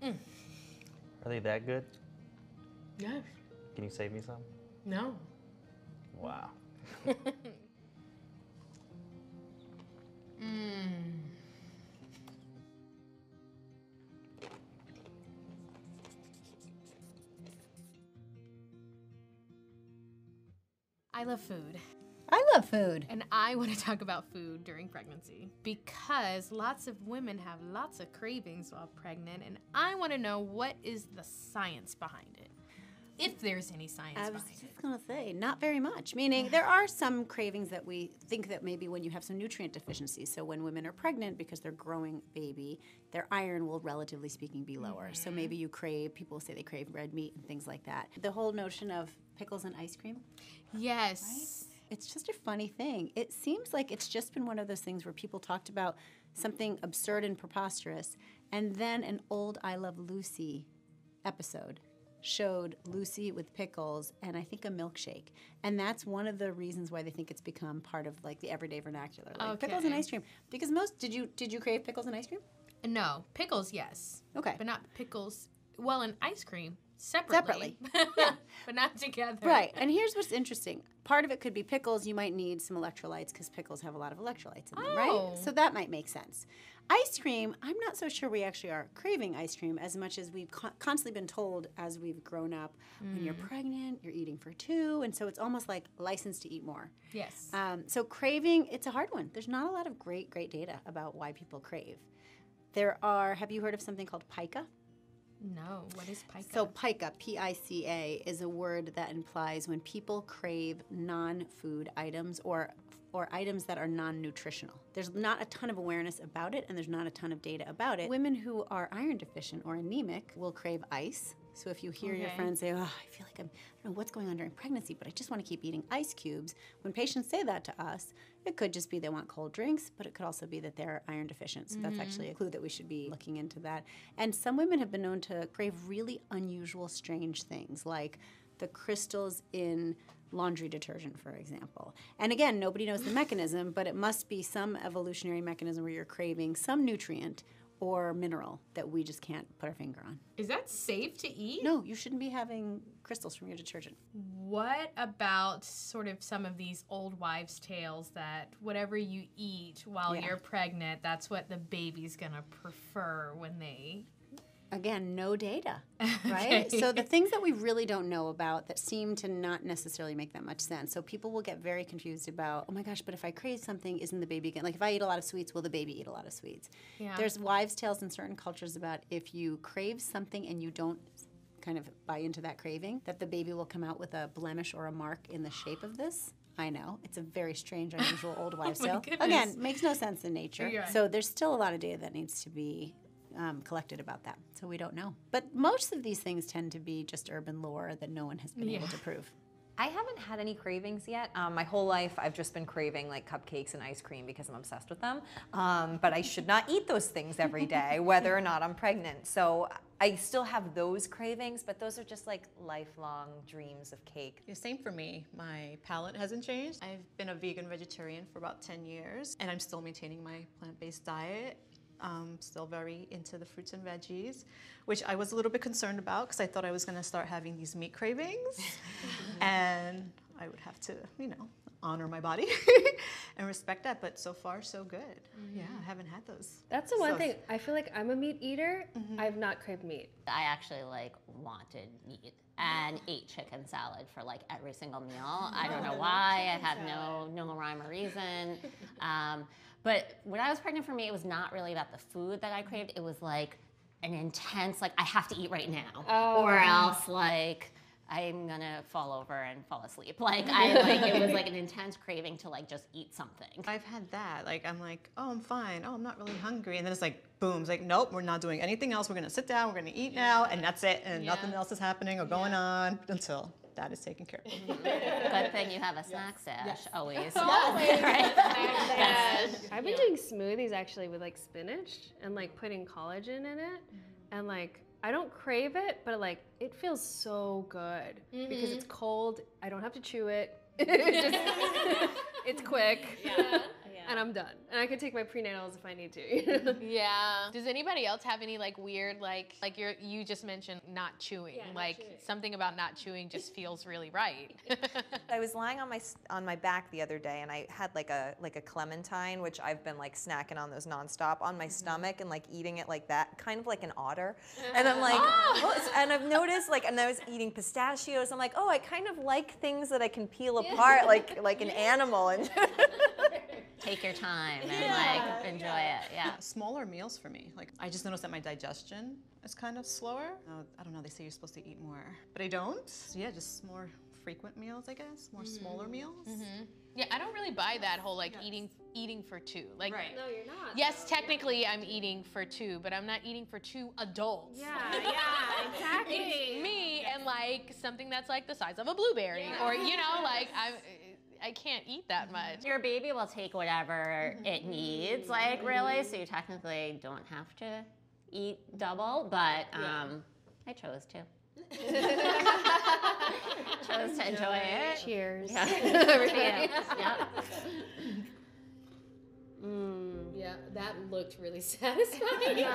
Are they that good? Yes. Can you save me some? No. Wow. I love food. I love food. And I want to talk about food during pregnancy because lots of women have lots of cravings while pregnant, and I want to know what is the science behind it, if there's any science I behind was it. just going to say, not very much. Meaning, there are some cravings that we think that maybe when you have some nutrient deficiencies. So when women are pregnant, because they're growing baby, their iron will, relatively speaking, be lower. So maybe you crave, people say they crave red meat and things like that. The whole notion of pickles and ice cream. Yes. Right? It's just a funny thing. It seems like it's just been one of those things where people talked about something absurd and preposterous, and then an old I Love Lucy episode showed Lucy with pickles and I think a milkshake. And that's one of the reasons why they think it's become part of like the everyday vernacular. Like pickles and ice cream. Because did you crave pickles and ice cream? No, pickles, yes. Okay. But not pickles, well, and ice cream separately. Yeah. But not together. Right. And here's what's interesting. Part of it could be pickles. You might need some electrolytes because pickles have a lot of electrolytes in them, right? So that might make sense. Ice cream, I'm not so sure we actually are craving ice cream as much as we've constantly been told as we've grown up, when you're pregnant, you're eating for two, and so it's almost like license to eat more. Yes. So craving, it's a hard one. There's not a lot of great data about why people crave. Have you heard of something called pica? No, what is pica? So pica, P-I-C-A, is a word that implies when people crave non-food items or items that are non-nutritional. There's not a ton of awareness about it, and there's not a ton of data about it. Women who are iron deficient or anemic will crave ice. So if you hear your friends say, oh, I feel like I don't know what's going on during pregnancy, but I just want to keep eating ice cubes. When patients say that to us, it could just be they want cold drinks, but it could also be that they're iron deficient. So that's actually a clue that we should be looking into that. And some women have been known to crave really unusual, strange things, like the crystals in laundry detergent, for example. And again, nobody knows the mechanism, but it must be some evolutionary mechanism where you're craving some nutrient or mineral that we just can't put our finger on. Is that safe to eat? No, you shouldn't be having crystals from your detergent. What about sort of some of these old wives' tales that whatever you eat while you're pregnant, that's what the baby's gonna prefer when they... Again, no data, right? So the things that we really don't know about that seem to not necessarily make that much sense. So people will get very confused about, oh my gosh, but if I crave something, isn't the baby like if I eat a lot of sweets, will the baby eat a lot of sweets? Yeah. There's wives' tales in certain cultures about if you crave something and you don't kind of buy into that craving, that the baby will come out with a blemish or a mark in the shape of this. I know. It's a very strange, unusual old wives' tale. Again, makes no sense in nature. Yeah. So there's still a lot of data that needs to be collected about that. So we don't know. But most of these things tend to be just urban lore that no one has been able to prove. I haven't had any cravings yet. My whole life, I've just been craving like cupcakes and ice cream because I'm obsessed with them. But I should not eat those things every day, whether or not I'm pregnant. So I still have those cravings, but those are just like lifelong dreams of cake. Yeah, same for me. My palate hasn't changed. I've been a vegan vegetarian for about 10 years, and I'm still maintaining my plant-based diet. Still very into the fruits and veggies, which I was a little bit concerned about because I thought I was going to start having these meat cravings and I would have to, honor my body and respect that. But so far, so good. Yeah, I haven't had those. That's the one thing. I feel like I'm a meat eater. I've not craved meat. I actually wanted meat and ate chicken salad for every single meal. I don't know why. I have no rhyme or reason. But when I was pregnant, for me, it was not really about the food that I craved. It was like an intense, I have to eat right now, or else I'm gonna fall over and fall asleep. It was like an intense craving to just eat something. I've had that. I'm like, oh, I'm fine. Oh, I'm not really hungry. And then it's boom. It's nope, we're not doing anything else. We're gonna sit down. We're gonna eat now, and that's it. And nothing else is happening or going on until that is taken care of. Good thing you have a snack stash always. Right? I've been doing smoothies actually with spinach and putting collagen in it, and I don't crave it, but it feels so good because it's cold. I don't have to chew it. It's quick. And I'm done. And I can take my prenatals if I need to. Yeah. Does anybody else have any like weird like you just mentioned not chewing? Like something about not chewing just feels really right. I was lying on my back the other day, and I had like a clementine, which I've been like snacking on those nonstop, on my stomach and like eating it like that, kind of like an otter. And I'm like, and I've noticed like, and I was eating pistachios. I'm like, oh, I kind of like things that I can peel apart, like an animal. And Take your time and like enjoy it. Yeah. Smaller meals for me. Like I just noticed that my digestion is kind of slower. I don't know, they say you're supposed to eat more, but I don't. So yeah, just more frequent meals, I guess. More smaller meals. Yeah, I don't really buy that whole like eating for two. Like Right. No, you're not. yes, technically I'm eating for two, but I'm not eating for two adults. Yeah, exactly. It's me and like something that's like the size of a blueberry, or you know, like I can't eat that much. Your baby will take whatever it needs, like really, so you technically don't have to eat double, but I chose to. Chose to enjoy it. Cheers. Yeah. Everybody. Yep. Yeah, that looked really satisfying.